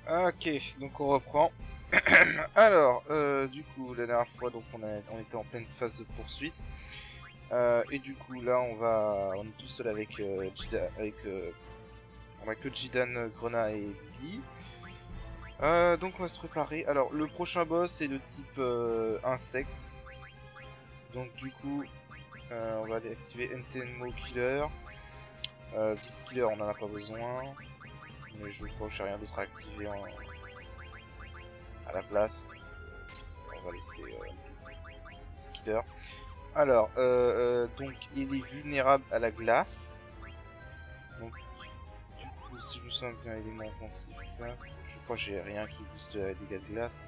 Ok, donc on reprend. Alors, du coup, la dernière fois, donc on était en pleine phase de poursuite. Et du coup, là, on est tout seul avec on a que Jidan, Grena et Vivi. Donc on va se préparer. Alors, le prochain boss c'est le type insecte. Donc du coup, on va aller activer Entenmo Killer. Beast Killer, on en a pas besoin. Mais je crois que j'ai rien d'autre à activer à la place. On va laisser Beast Killer. Alors, donc il est vulnérable à la glace. Donc, du coup, si je me souviens bien, élément offensif glace. Je crois que j'ai rien qui booste les dégâts de glace.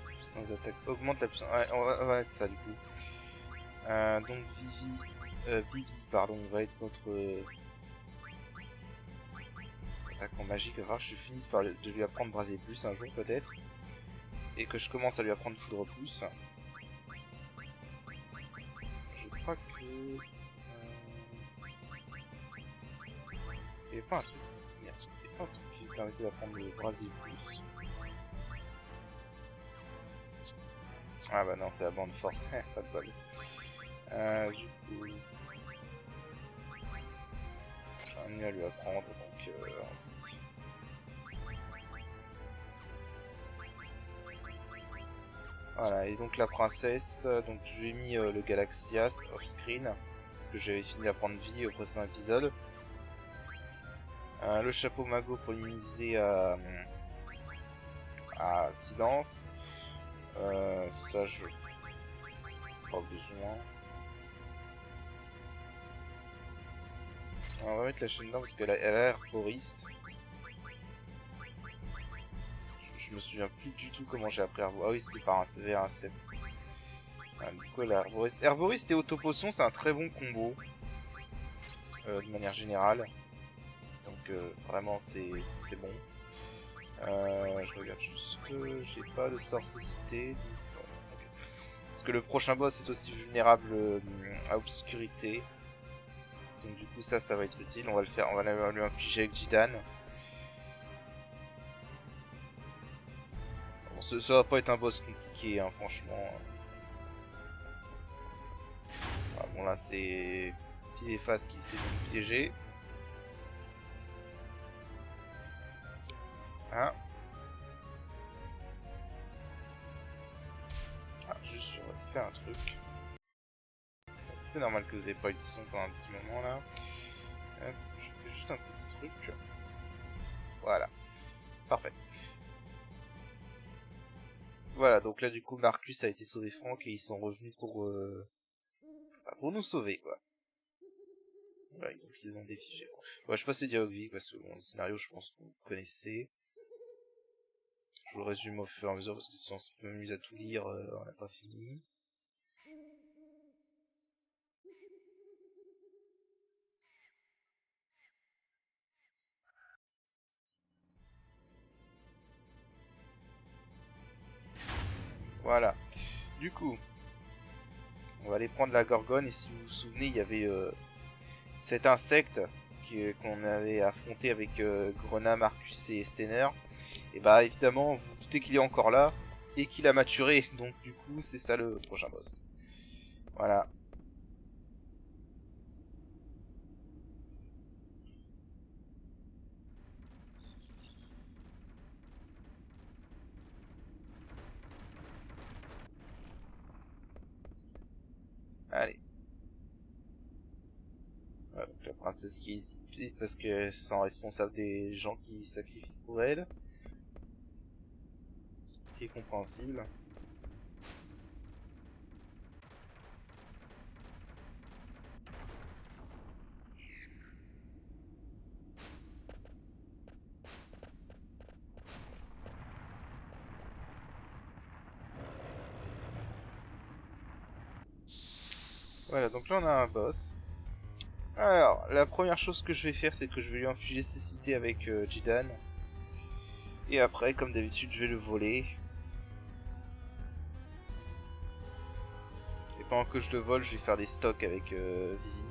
Puissance d'attaque augmente la puissance. Ouais, on va être ça du coup. Donc Vivi, pardon, va être notre attaquant magique. Il va falloir que je finisse par de lui apprendre Brasier Plus un jour peut-être. Et que je commence à lui apprendre Foudre Plus. Je crois que... il n'y avait pas un truc... Merde, il n'y avait pas un truc qui lui permettait d'apprendre le Brasier Plus. Ah bah non, c'est la bande force, pas de bol. Du coup... j'ai un mieux à lui apprendre, donc... voilà, et donc la princesse, donc je lui ai mis le Galaxias off-screen, parce que j'avais fini d'apprendre vie au précédent épisode. Le chapeau magot pour l'immuniser à silence. Ça, je pas besoin. On va mettre la chaîne dedans parce qu'elle a l'air poriste. Je me souviens plus du tout comment j'ai appris Herboriste. Ah oui, c'était par un CV à un sceptre. Du coup, l'Herboriste. Herboriste et Autopotion, c'est un très bon combo. De manière générale. Donc, vraiment, c'est bon. Je regarde juste. J'ai pas de sorcicité. Okay. Parce que le prochain boss est aussi vulnérable à obscurité. Donc, du coup, ça va être utile. On va le faire. On va lui infliger avec Jidan. Bon, ça va pas être un boss compliqué, hein, franchement. Ah, bon, là, c'est Pilephas qui s'est donc piégé. Hein? Ah, juste, je refais un truc. C'est normal que vous n'ayez pas eu de son pendant un petit moment là. Hop, je fais juste un petit truc. Voilà. Parfait. Voilà, donc là du coup Marcus a été sauvé Franck et ils sont revenus pour nous sauver quoi. Voilà, donc ils ont défigé. Ouais, je passe les dialogues vives parce que bon, le scénario je pense que vous connaissez. Je vous le résume au fur et à mesure parce que si on se m'amuse à tout lire, on n'a pas fini. Voilà. Du coup, on va aller prendre la Gorgone et si vous vous souvenez, il y avait cet insecte qu'on avait affronté avec Grena, Marcus et Stener. Et bah évidemment, vous vous doutez qu'il est encore là et qu'il a maturé. Donc du coup, c'est ça le prochain boss. Voilà. Allez. Voilà, donc la princesse qui hésite parce qu'elle se sent responsable des gens qui sacrifient pour elle. Ce qui est compréhensible. Voilà, donc là on a un boss. Alors, la première chose que je vais faire, c'est que je vais lui infliger cécité avec Jidan. Et après, comme d'habitude, je vais le voler. Et pendant que je le vole, je vais faire des stocks avec Vivi.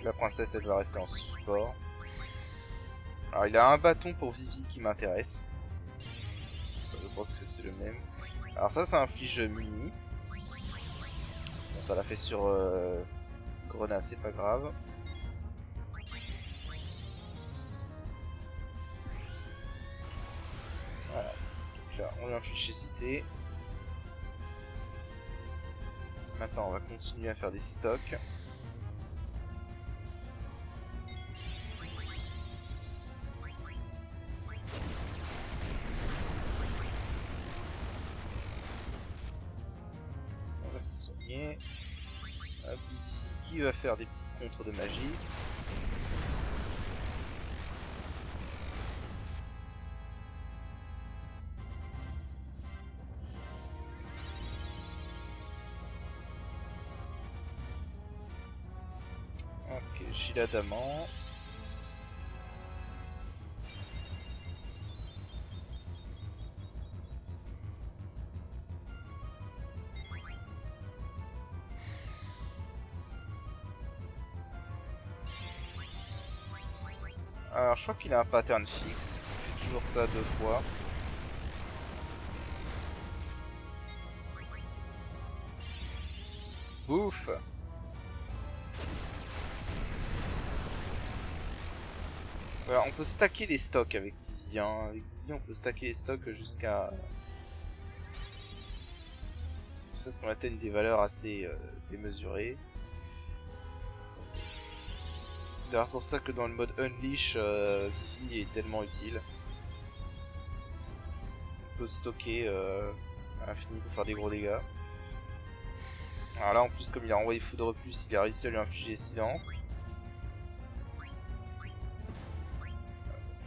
La princesse, elle va rester en support. Alors, il a un bâton pour Vivi qui m'intéresse. Je crois que c'est le même. Alors ça inflige mini. Bon, ça l'a fait sur Grenat, c'est pas grave. Voilà. Donc là, on lui inflige cécité. Maintenant, on va continuer à faire des stocks. On va se soigner. Qui va faire des petits contres de magie. Ok, gilet d'amant. Alors je crois qu'il a un pattern fixe. Il fait toujours ça 2 fois. Bouffe. Voilà, on peut stacker les stocks avec Vivi. Avec Vivi, on peut stacker les stocks jusqu'à... C'est ce qu'on atteigne des valeurs assez démesurées. C'est d'ailleurs pour ça que dans le mode Unleash, Vivi est tellement utile. On peut stocker à l'infini pour faire des gros dégâts. Alors là en plus comme il a envoyé Foudre Plus, il a réussi à lui infliger Silence.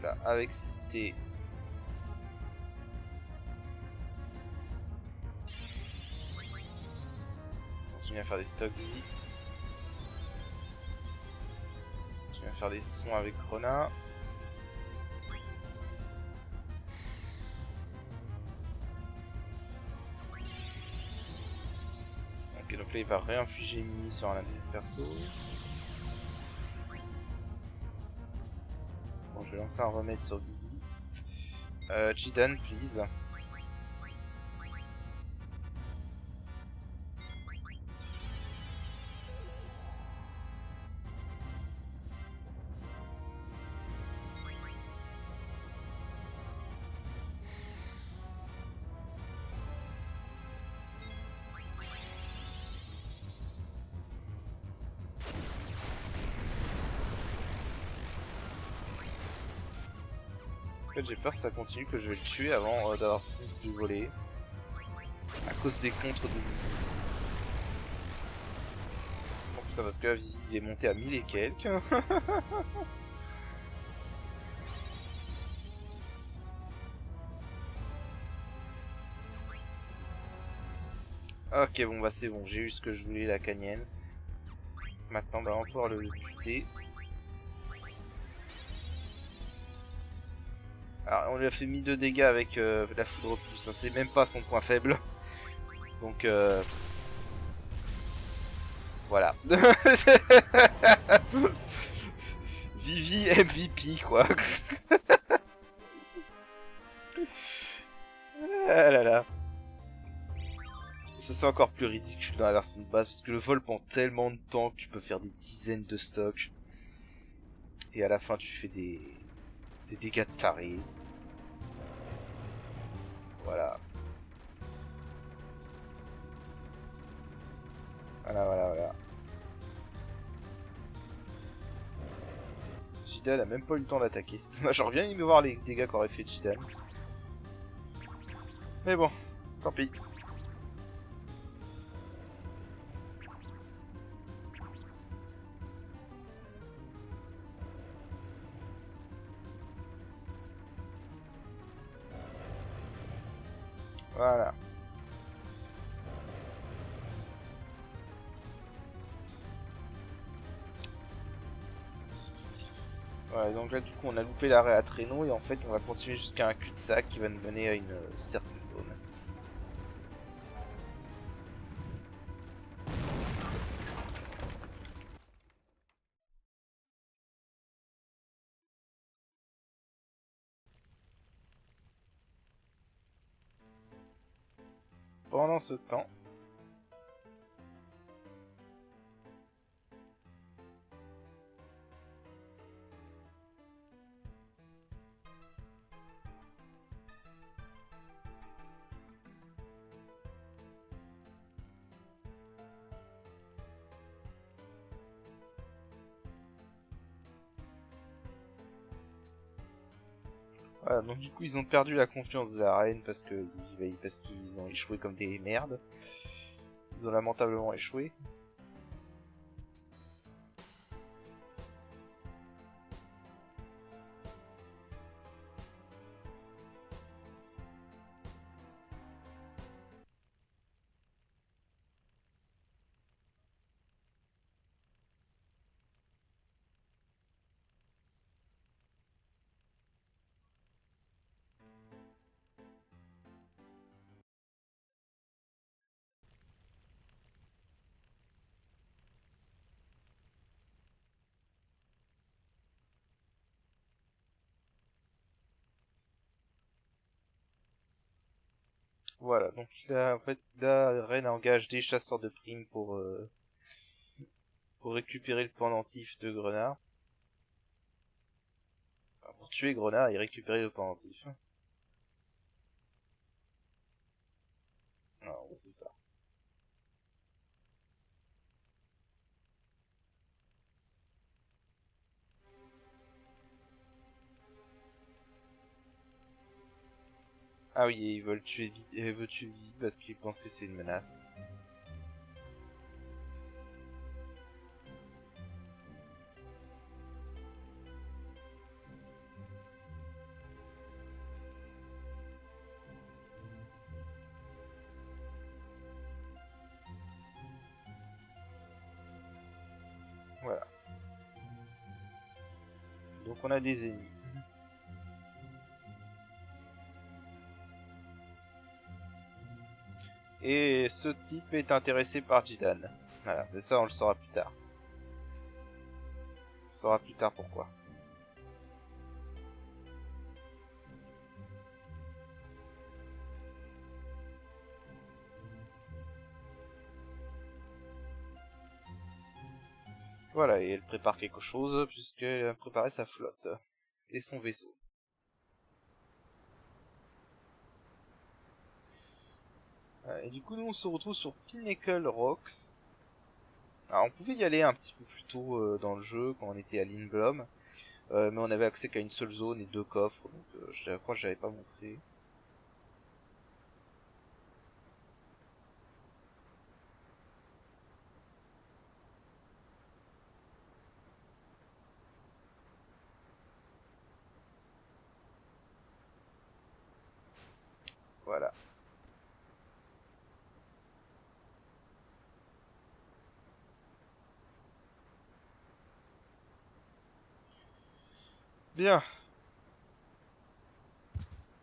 Là avec cécité. On continue à faire des stocks Vivi. On va faire des sons avec Grenat. Ok, donc là il va réinfliger une mini sur un des persos. Bon, je vais lancer un remède sur Vivi. Jidan, please. En fait, j'ai peur que ça continue, que je vais le tuer avant d'avoir du voler. À cause des contres de Vivi. Oh putain, parce que là, Vivi il est monté à 1000 et quelques. Ok, bon bah c'est bon, j'ai eu ce que je voulais, la canienne. Maintenant, bah, on va pouvoir le buter. Alors, on lui a fait 1000 de dégâts avec la foudre plus, ça c'est même pas son point faible. Donc, voilà. Vivi MVP, quoi. Ah là là. Ça c'est encore plus ridicule dans la version de base, parce que le vol prend tellement de temps que tu peux faire des dizaines de stocks. Et à la fin, tu fais des dégâts de taré. Voilà. Voilà. Jidan a même pas eu le temps d'attaquer. J'aurais bien aimé voir les dégâts qu'aurait fait Jidan. Mais bon, tant pis. Voilà. Voilà, donc là du coup on a loupé l'arrêt à traîneau et en fait on va continuer jusqu'à un cul-de-sac qui va nous mener à une certaine zone. pendant ce temps... Voilà, donc du coup ils ont perdu la confiance de la reine parce qu'ils ont échoué comme des merdes. Ils ont lamentablement échoué. Voilà, donc là, en fait, la reine engage des chasseurs de primes pour récupérer le pendentif de Grenard. Enfin, pour tuer Grenard et récupérer le pendentif. Alors, c'est ça. Ah oui, et ils veulent tuer Vivi parce qu'ils pensent que c'est une menace. Voilà. Donc on a des ennemis. Et ce type est intéressé par Jidan. Voilà, mais ça on le saura plus tard. On saura plus tard pourquoi. Voilà, et elle prépare quelque chose puisqu'elle a préparé sa flotte et son vaisseau. Et du coup, nous on se retrouve sur Pinnacle Rocks. Alors, on pouvait y aller un petit peu plus tôt dans le jeu quand on était à Lindblom, mais on avait accès qu'à une seule zone et 2 coffres, donc je crois que j'avais pas montré. Voilà. Bien.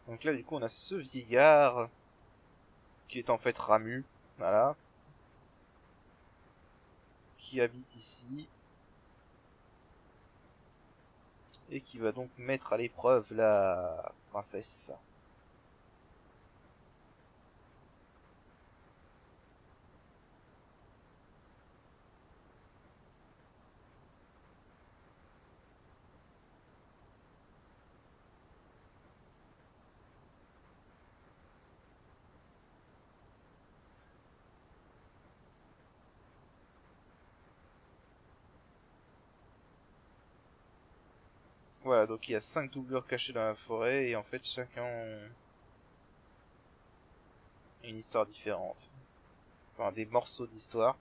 Donc là, du coup, on a ce vieillard qui est en fait Ramu, voilà, qui habite ici et qui va donc mettre à l'épreuve la princesse. Voilà, donc il y a 5 doublures cachées dans la forêt et en fait chacun a une histoire différente. Enfin, des morceaux d'histoire.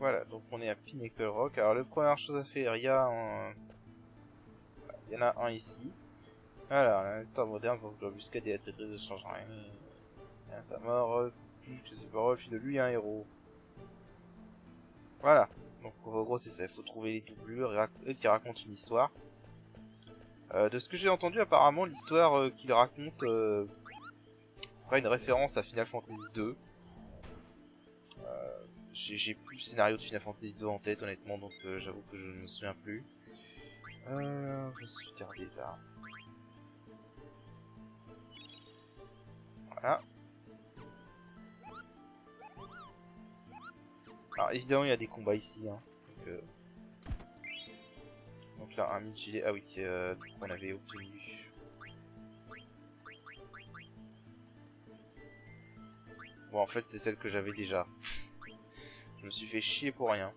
Voilà, donc on est à Pinnacle Rock. Alors, la première chose à faire, il y en a un ici. Voilà, l'histoire moderne pour l'embuscade et la traîtrise de change rien. Et à sa mort, plus que ses paroles fit de lui un héros. Voilà. Donc en gros c'est ça, il faut trouver les doublures et qui racontent une histoire. De ce que j'ai entendu, apparemment, l'histoire qu'il raconte sera une référence à Final Fantasy 2. J'ai plus le scénario de Final Fantasy 2 en tête, honnêtement, donc j'avoue que je ne me souviens plus. Je suis regardé là. Voilà. Alors évidemment il y a des combats ici, hein. Donc là un mid-gilet, ah oui, qu'on avait obtenu. Bon en fait c'est celle que j'avais déjà. Je me suis fait chier pour rien.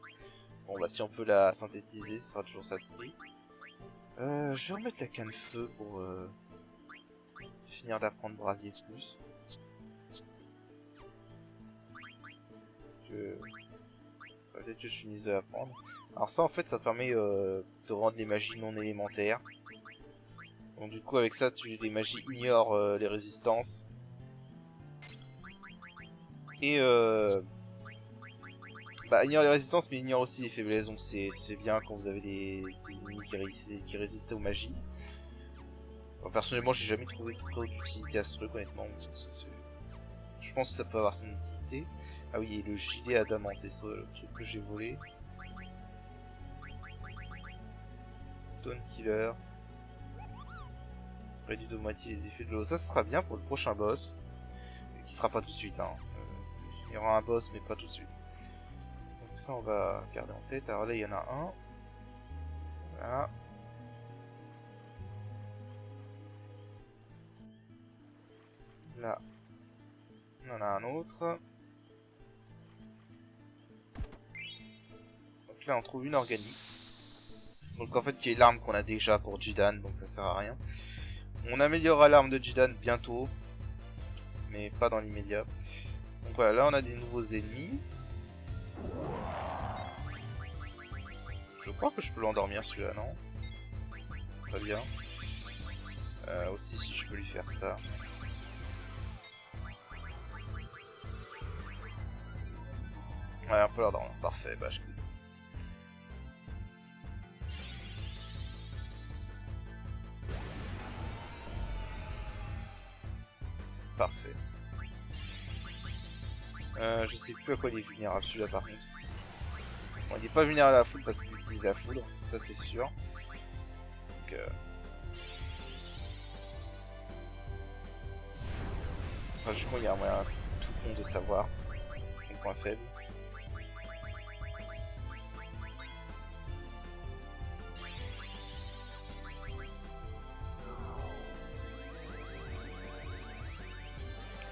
Bon bah si on peut la synthétiser, ce sera toujours ça de prix. Je vais remettre la canne feu pour finir d'apprendre Brasier plus. Parce que peut-être que je finisse de l'apprendre. Alors ça en fait ça te permet de rendre les magies non élémentaires. Donc du coup avec ça les magies ignorent les résistances. Et bah ignore les résistances mais ignore aussi les faiblesses. Donc c'est bien quand vous avez des ennemis qui résistent aux magies. Alors, personnellement j'ai jamais trouvé trop d'utilité à ce truc honnêtement. Je pense que ça peut avoir son utilité. Ah oui, et le gilet adamant, c'est ça le truc que j'ai volé. Stone Killer. Réduit de moitié les effets de l'eau. Ça, ce sera bien pour le prochain boss. Qui sera pas tout de suite. Hein. Il y aura un boss, mais pas tout de suite. Donc ça, on va garder en tête. Alors là, il y en a un. Voilà. Là. On en a un autre. Donc là on trouve une Organix. Donc en fait qui est l'arme qu'on a déjà pour Jidan, donc ça sert à rien. On améliorera l'arme de Jidan bientôt. Mais pas dans l'immédiat. Donc voilà, là on a des nouveaux ennemis. Je crois que je peux l'endormir celui-là, non? Très bien. Aussi si je peux lui faire ça. Ouais, un peu l'endormir. Parfait, bah je clique. Parfait. Je sais plus à quoi il est vulnérable celui-là par contre. Bon, il est pas vulnérable à la foudre parce qu'il utilise la foudre, ça c'est sûr. Donc, franchement il y a un moyen tout con de savoir son point faible.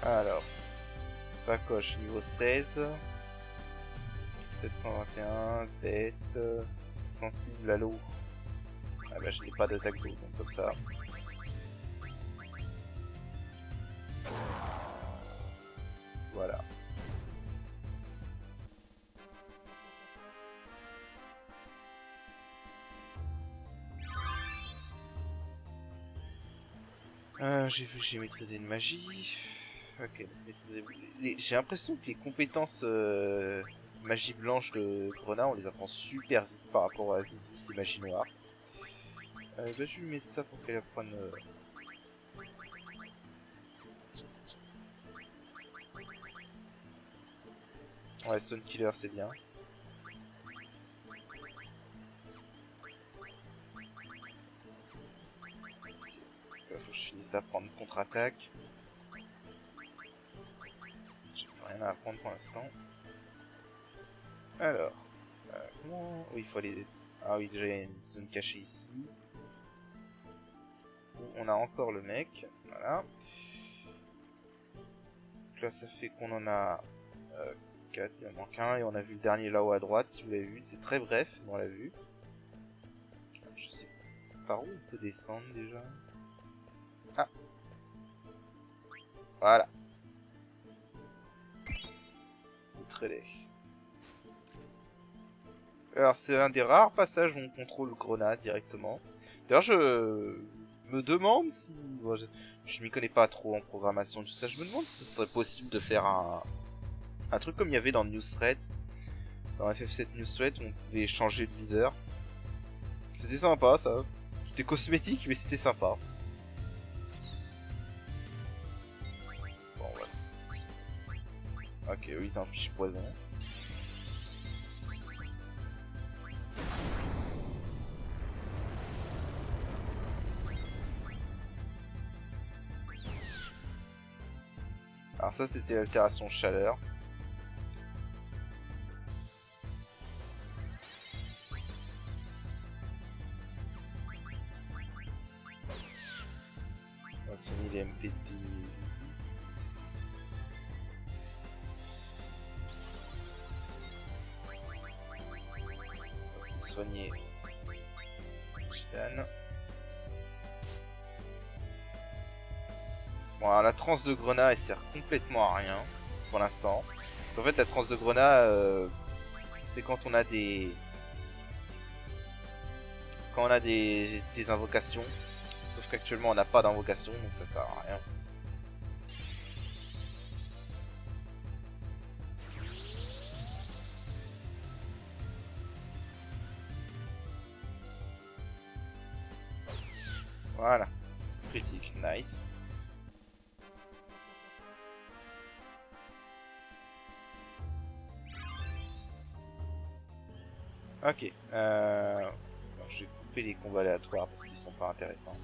Alors, Facoche niveau 16, 721, bête, sensible à l'eau. Ah bah je n'ai pas d'attaque d'eau, donc comme ça. Voilà. J'ai maîtrisé une magie. Ok, maîtrisé. J'ai l'impression que les compétences magie blanche de Grenat, on les apprend super vite par rapport à Vivis et magie noire. Bah, je vais lui mettre ça pour qu'elle apprenne. Ouais, Stone Killer, c'est bien. Faut que je finisse d'apprendre contre-attaque. J'ai plus rien à apprendre pour l'instant. Alors, comment... Oui, il faut aller... Ah oui, déjà il y a une zone cachée ici. On a encore le mec, voilà. Donc là ça fait qu'on en a 4, il en manque un, et on a vu le dernier là-haut à droite, si vous l'avez vu. C'est très bref, mais on l'a vu. Je sais pas par où on peut descendre déjà. Ah, voilà. Très laid. Alors c'est un des rares passages où on contrôle Grenat directement. D'ailleurs je me demande si... Bon, je m'y connais pas trop en programmation et tout ça. Je me demande si ce serait possible de faire un truc comme il y avait dans Newsthread. Dans FF7 Newsthread où on pouvait changer de leader. C'était sympa ça. C'était cosmétique, mais c'était sympa. Bon, on va ok, eux ils infligent poison. Alors ça c'était l'altération chaleur. On va soigner les MP de... On va aussi soigner Gitane. Bon, alors, la transe de Grenat elle sert complètement à rien pour l'instant. En fait la transe de Grenat c'est quand on a des... Quand on a des invocations. Sauf qu'actuellement on n'a pas d'invocation donc ça sert à rien. Voilà. Critique, nice. Ok. Alors, je vais couper les combats aléatoires parce qu'ils sont pas intéressants.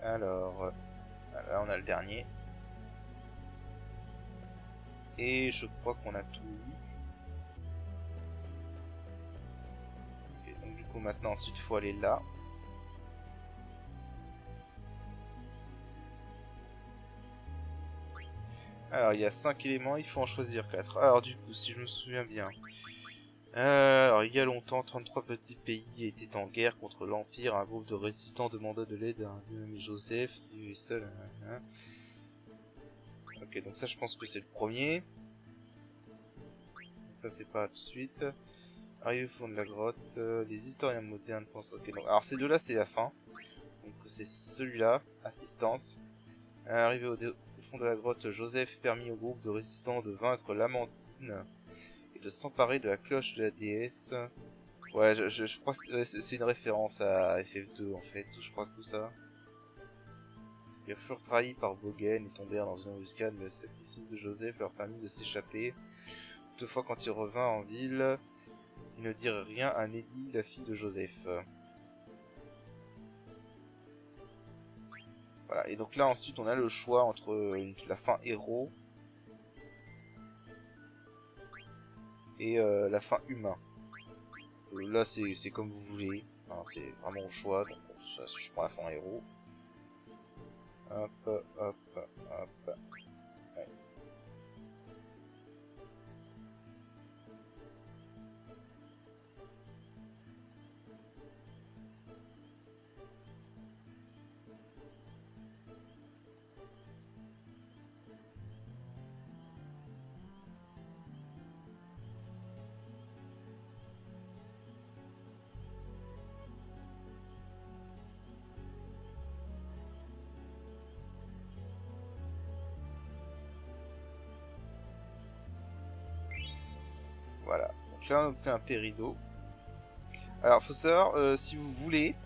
Alors, là on a le dernier. Et je crois qu'on a tout eu. Okay, donc du coup maintenant ensuite il faut aller là. Alors il y a 5 éléments, il faut en choisir 4. Alors du coup si je me souviens bien. Alors il y a longtemps, 33 petits pays étaient en guerre contre l'Empire. Un groupe de résistants demanda de l'aide à un dénommé Joseph. Il est seul. Ok, donc ça je pense que c'est le premier. Ça c'est pas tout de suite. Arrivé au fond de la grotte, les historiens modernes pensent... Ok, donc... Alors ces deux-là c'est la fin. Donc c'est celui-là, assistance. Arrivé au fond de la grotte, Joseph permit au groupe de résistants de vaincre Lamantine et de s'emparer de la cloche de la déesse. Ouais, je crois que c'est une référence à FF2 en fait, je crois que tout ça. Ils furent trahis par Bogen et tombèrent dans une embuscade, mais le sacrifice de Joseph leur permit de s'échapper. Toutefois, quand il revint en ville, ils ne dirent rien à Nelly, la fille de Joseph. Voilà, et donc là ensuite on a le choix entre la fin héros et la fin humain. Là c'est comme vous voulez, enfin, c'est vraiment au choix, donc ça, je prends la fin héros. Hop, hop, hop. Ouais. Voilà, donc là on obtient un Pérido. Alors faut savoir, si vous voulez,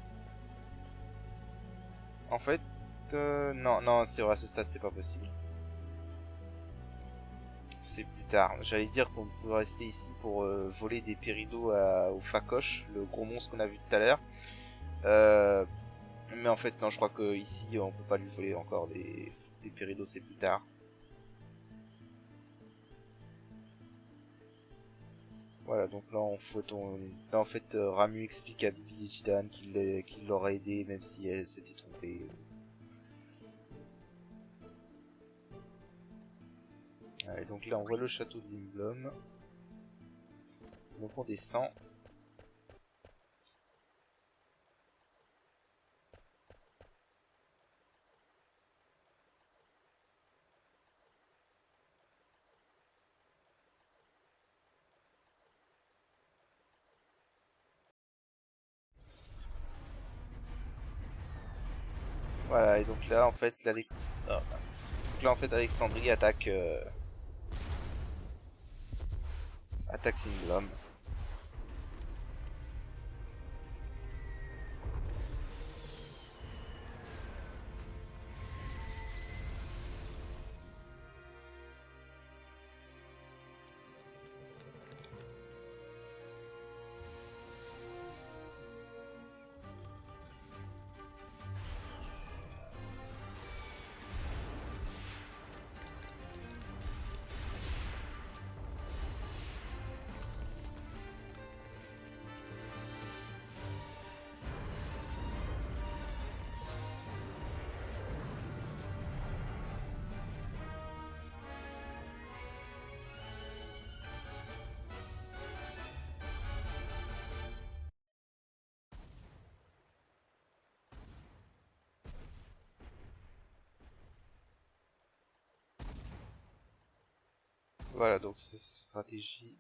en fait, non, non, c'est vrai, à ce stade c'est pas possible. C'est plus tard. J'allais dire qu'on peut rester ici pour voler des Péridos au Facoche, le gros monstre qu'on a vu tout à l'heure. Mais en fait, non, je crois que ici on peut pas lui voler encore des Péridos, c'est plus tard. Voilà, donc là là en fait Ramu explique à Bibi et Gitane qu'il l'aurait aidé même si elle s'était trompée. Et donc là on voit le château de Limblom. Donc on descend. Voilà, et donc là en fait l'Alex... Oh, Donc là en fait Alexandrie attaque attaque Lindblom. Voilà, donc c'est cette stratégie.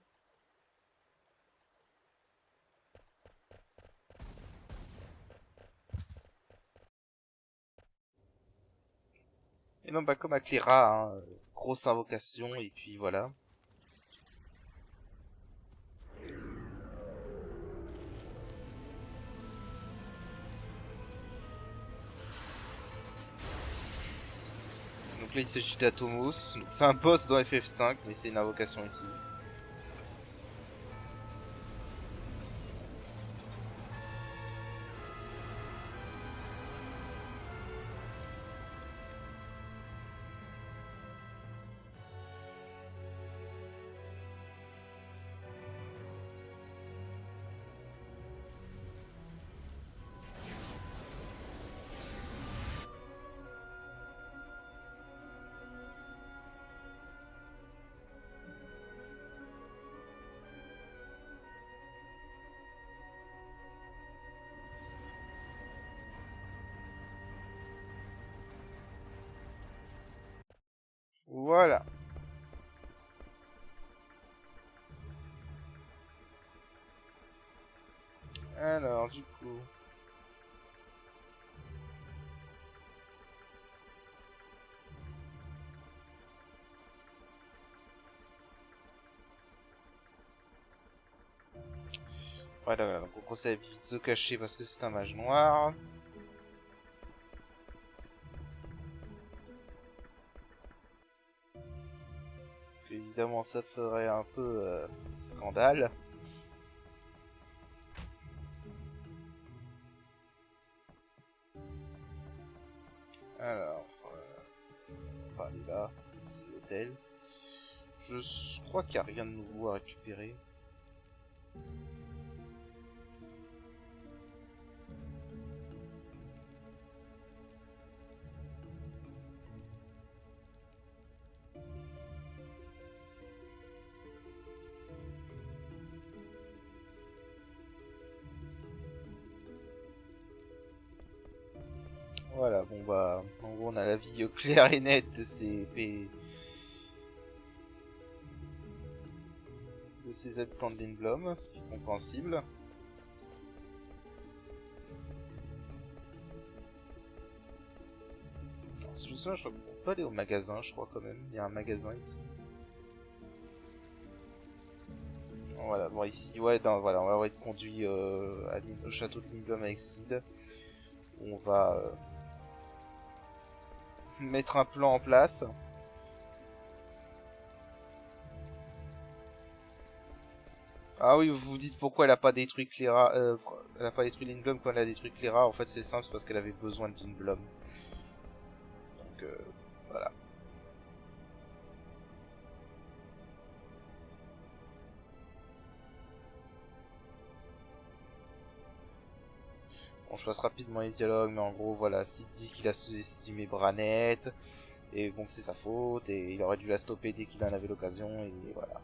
Et non, bah comme à Clara, hein, grosse invocation, et puis voilà. Donc là il s'agit d'Atomos, donc c'est un boss dans FF5, mais c'est une invocation ici. Voilà. Alors du coup... Voilà, donc on conseille de se cacher parce que c'est un mage noir. Parce qu'évidemment ça ferait un peu scandale. Alors, on va aller là, c'est l'hôtel. Je crois qu'il n'y a rien de nouveau à récupérer. Voilà, bon bah, en gros on a la vie claire et nette de ces habitants de Lindblom, ce qui est compréhensible. Si je me souviens, on peut aller au magasin, je crois quand même. Il y a un magasin ici. Voilà, bon ici, ouais, voilà, on va être conduit au château de Lindblom avec Sid. On va mettre un plan en place. Ah oui, vous vous dites pourquoi elle a pas détruit Clara, elle a pas détruit Lindblom quand elle a détruit Clara. En fait, c'est simple, c'est parce qu'elle avait besoin de Lindblom. Donc voilà. Bon, je passe rapidement les dialogues, mais en gros, voilà, Sid dit qu'il a sous-estimé Branette, et bon, c'est sa faute, et il aurait dû la stopper dès qu'il en avait l'occasion, et voilà.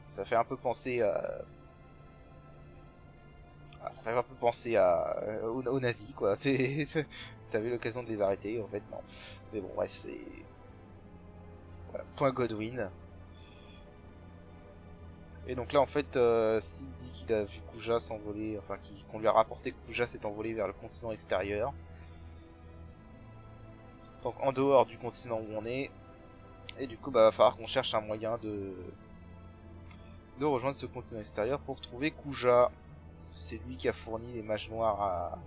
Ça fait un peu penser à... Ah, ça fait un peu penser aux nazis, quoi. T'avais l'occasion de les arrêter, en fait, non. Mais bon, bref, c'est... Voilà, point Godwin. Et donc là, en fait, Sid dit qu'il a vu Kuja s'envoler, enfin, qu'on lui a rapporté que Kuja s'est envolé vers le continent extérieur. Donc en dehors du continent où on est. Et du coup, bah, va falloir qu'on cherche un moyen de rejoindre ce continent extérieur pour trouver Kuja. Parce que c'est lui qui a fourni les mages noirs à...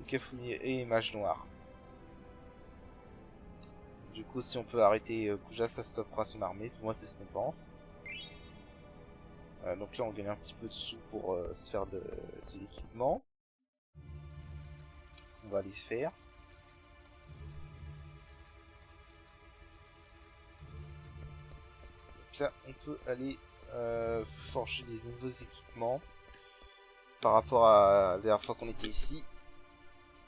Qui a fourni les mages noirs. Du coup, si on peut arrêter Kuja, ça stoppera son armée. Moi, c'est ce qu'on pense. Donc là, on gagne un petit peu de sous pour se faire de l'équipement. Ce qu'on va aller faire. Donc là, on peut aller forger des nouveaux équipements par rapport à la dernière fois qu'on était ici.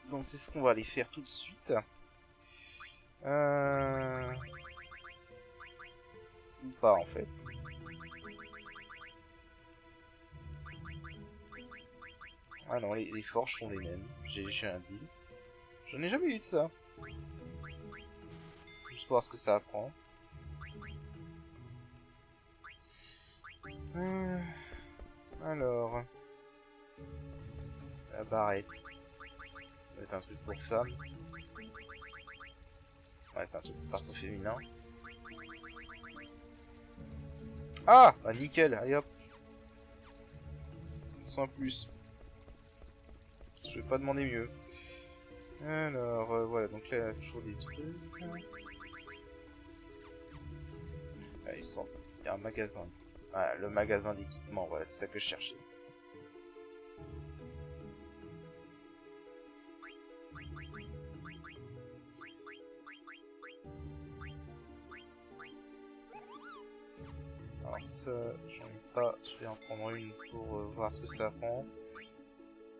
Donc c'est ce qu'on va aller faire tout de suite. Ou pas en fait. Ah non, les forges sont les mêmes. J'ai un deal. J'en ai jamais eu de ça. Juste pour voir ce que ça apprend. Alors... La barrette. Ça va être un truc pour femmes. Ouais, c'est un truc pour perso féminin. Ah, bah nickel, allez hop. Soin plus. Je vais pas demander mieux. Alors, voilà, donc là, il y a toujours des trucs. Ah, il y a un magasin. Ah, le magasin d'équipement, voilà, c'est ça que je cherchais. Alors ça, j'en ai pas, je vais en prendre une pour voir ce que ça prend.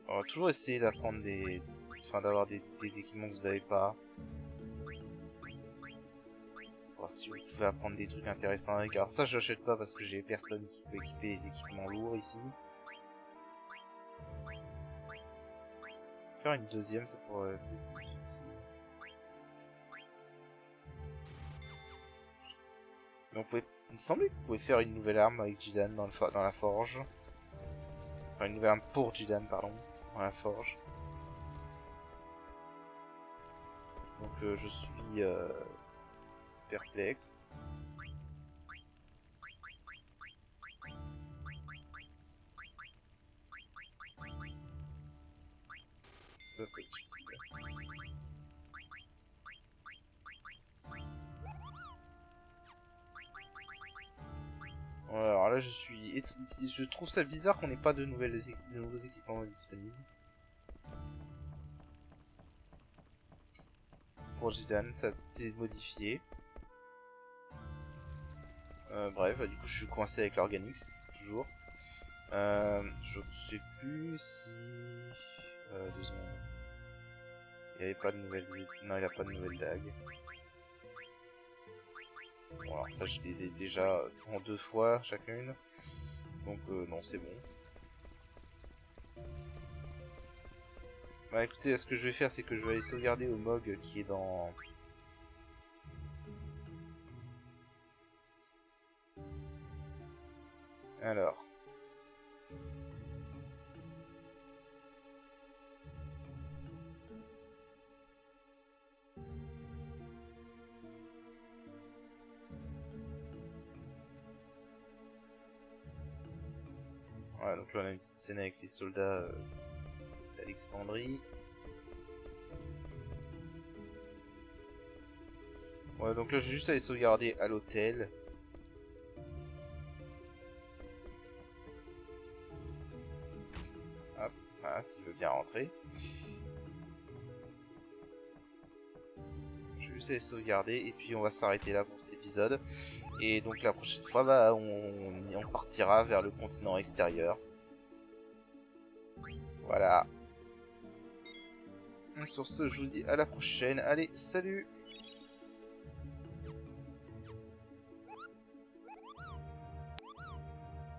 On va toujours essayer d'apprendre des... Enfin, d'avoir des équipements que vous avez pas. Voir si vous pouvez apprendre des trucs intéressants avec. Alors ça, je l'achète pas parce que j'ai personne qui peut équiper les équipements lourds ici. Faire une deuxième, ça pourrait... Mais on pouvait... Il me semblait que vous pouvez faire une nouvelle arme avec Jidan dans la forge. Enfin, une nouvelle arme pour Jidan, pardon, dans la forge. Donc je suis perplexe. Ça peut être utile. Ouais, alors là je trouve ça bizarre qu'on n'ait pas de nouveaux équipements disponibles. Pour Jidan, ça a été modifié. Bref, bah, du coup je suis coincé avec l'Organix, toujours. Je sais plus si... 2 secondes. Il n'y avait pas de nouvelles... Non, il n'y a pas de nouvelles dagues. Bon, alors ça je les ai déjà en 2 fois chacune. Donc non, c'est bon. Bah écoutez, ce que je vais faire, c'est que je vais aller sauvegarder au MOG qui est dans... Alors... Voilà, donc là on a une petite scène avec les soldats d'Alexandrie. Ouais, donc là je vais juste aller sauvegarder à l'hôtel. Hop, voilà, s'il veut bien rentrer. Je vais juste aller sauvegarder et puis on va s'arrêter là pour cet épisode. Et donc la prochaine fois, bah, on partira vers le continent extérieur. Voilà. Sur ce, je vous dis à la prochaine. Allez, salut!